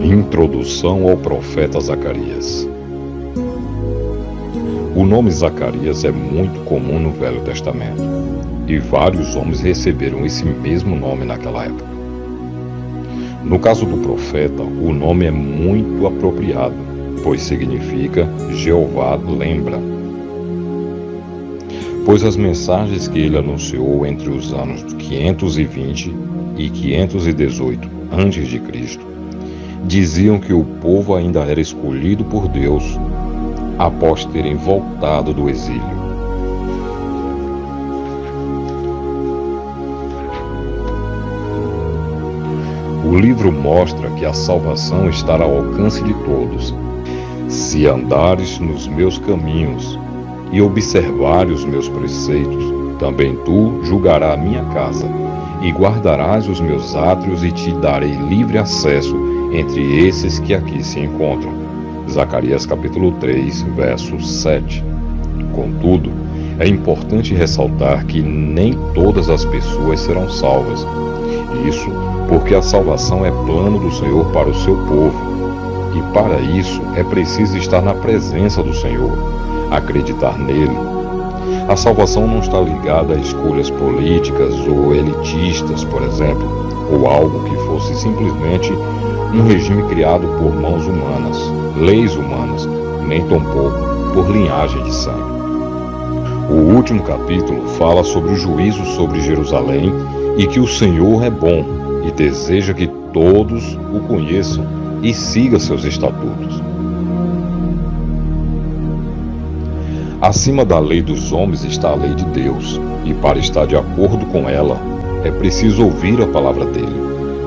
Introdução ao profeta Zacarias. O nome Zacarias é muito comum no Velho Testamento, e vários homens receberam esse mesmo nome naquela época. No caso do profeta, o nome é muito apropriado, pois significa Jeová lembra. Pois as mensagens que ele anunciou entre os anos 520 e 518 a.C. diziam que o povo ainda era escolhido por Deus após terem voltado do exílio. O livro mostra que a salvação estará ao alcance de todos. Se andares nos meus caminhos e observares os meus preceitos, também tu julgarás a minha casa, e guardarás os meus átrios, e te darei livre acesso entre esses que aqui se encontram. Zacarias capítulo 3, verso 7. Contudo, é importante ressaltar que nem todas as pessoas serão salvas. Isso porque a salvação é plano do Senhor para o seu povo. E para isso é preciso estar na presença do Senhor, acreditar nele. A salvação não está ligada a escolhas políticas ou elitistas, por exemplo, ou algo que fosse simplesmente um regime criado por mãos humanas, leis humanas, nem tampouco por linhagem de sangue. O último capítulo fala sobre o juízo sobre Jerusalém e que o Senhor é bom e deseja que todos o conheçam e sigam seus estatutos. Acima da lei dos homens está a lei de Deus, e para estar de acordo com ela, é preciso ouvir a palavra dele,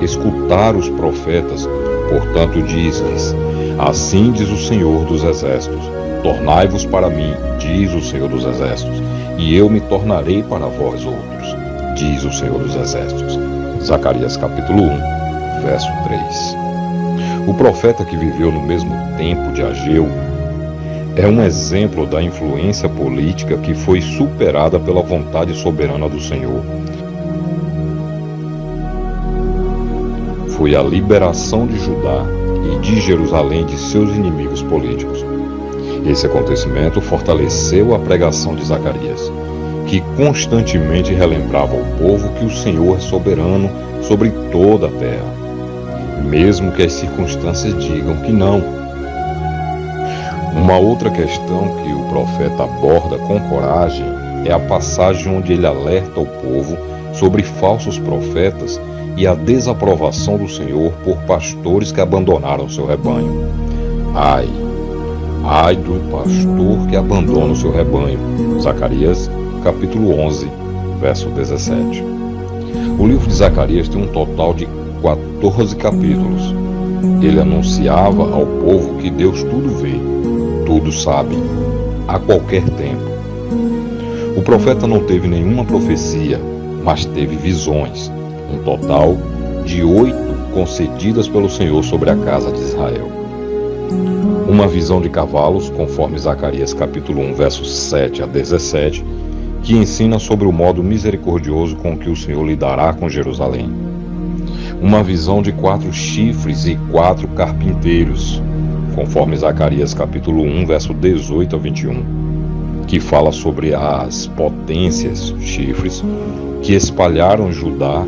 escutar os profetas. Portanto, diz-lhes: assim diz o Senhor dos Exércitos, tornai-vos para mim, diz o Senhor dos Exércitos, e eu me tornarei para vós outros, diz o Senhor dos Exércitos. Zacarias capítulo 1, verso 3. O profeta que viveu no mesmo tempo de Ageu é um exemplo da influência política que foi superada pela vontade soberana do Senhor. Foi a liberação de Judá e de Jerusalém de seus inimigos políticos. Esse acontecimento fortaleceu a pregação de Zacarias, que constantemente relembrava ao povo que o Senhor é soberano sobre toda a terra, mesmo que as circunstâncias digam que não. Uma outra questão que o profeta aborda com coragem é a passagem onde ele alerta o povo sobre falsos profetas e a desaprovação do Senhor por pastores que abandonaram seu rebanho. Ai do pastor que abandona o seu rebanho. Zacarias capítulo 11, verso 17. O livro de Zacarias tem um total de 14 capítulos. Ele anunciava ao povo que Deus tudo vê, tudo sabe, a qualquer tempo. O profeta não teve nenhuma profecia, mas teve visões, um total de 8 concedidas pelo Senhor sobre a casa de Israel. Uma visão de cavalos, conforme Zacarias capítulo 1, versos 7 a 17, que ensina sobre o modo misericordioso com que o Senhor lidará com Jerusalém. Uma visão de 4 chifres e 4 carpinteiros, conforme Zacarias capítulo 1, verso 18 a 21, que fala sobre as potências, chifres, que espalharam Judá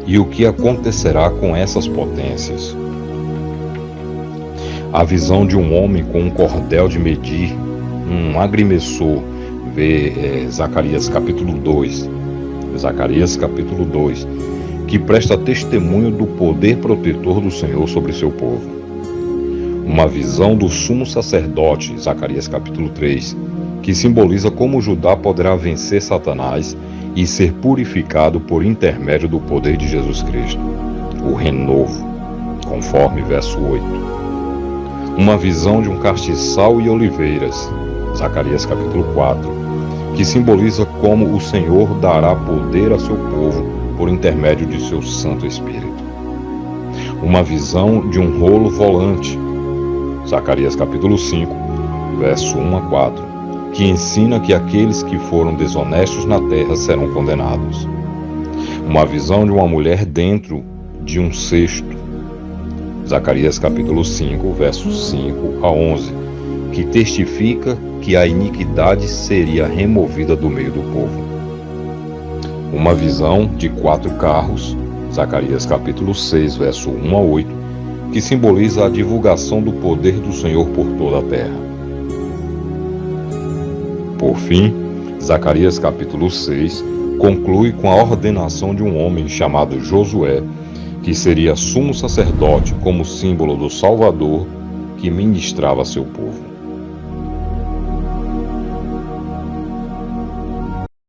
e o que acontecerá com essas potências. A visão de um homem com um cordel de medir, um agrimensor, Zacarias capítulo 2, que presta testemunho do poder protetor do Senhor sobre seu povo. Uma visão do sumo sacerdote, Zacarias capítulo 3, que simboliza como Judá poderá vencer Satanás e ser purificado por intermédio do poder de Jesus Cristo, o renovo, conforme verso 8. Uma visão de um castiçal e oliveiras, Zacarias capítulo 4, que simboliza como o Senhor dará poder a seu povo por intermédio de seu Santo Espírito. Uma visão de um rolo volante, Zacarias capítulo 5, verso 1 a 4, que ensina que aqueles que foram desonestos na terra serão condenados. Uma visão de uma mulher dentro de um cesto, Zacarias capítulo 5, versos 5 a 11, que testifica que a iniquidade seria removida do meio do povo. Uma visão de 4 carros, Zacarias capítulo 6, verso 1 a 8, que simboliza a divulgação do poder do Senhor por toda a terra. Por fim, Zacarias capítulo 6 conclui com a ordenação de um homem chamado Josué, que seria sumo sacerdote como símbolo do Salvador que ministrava a seu povo.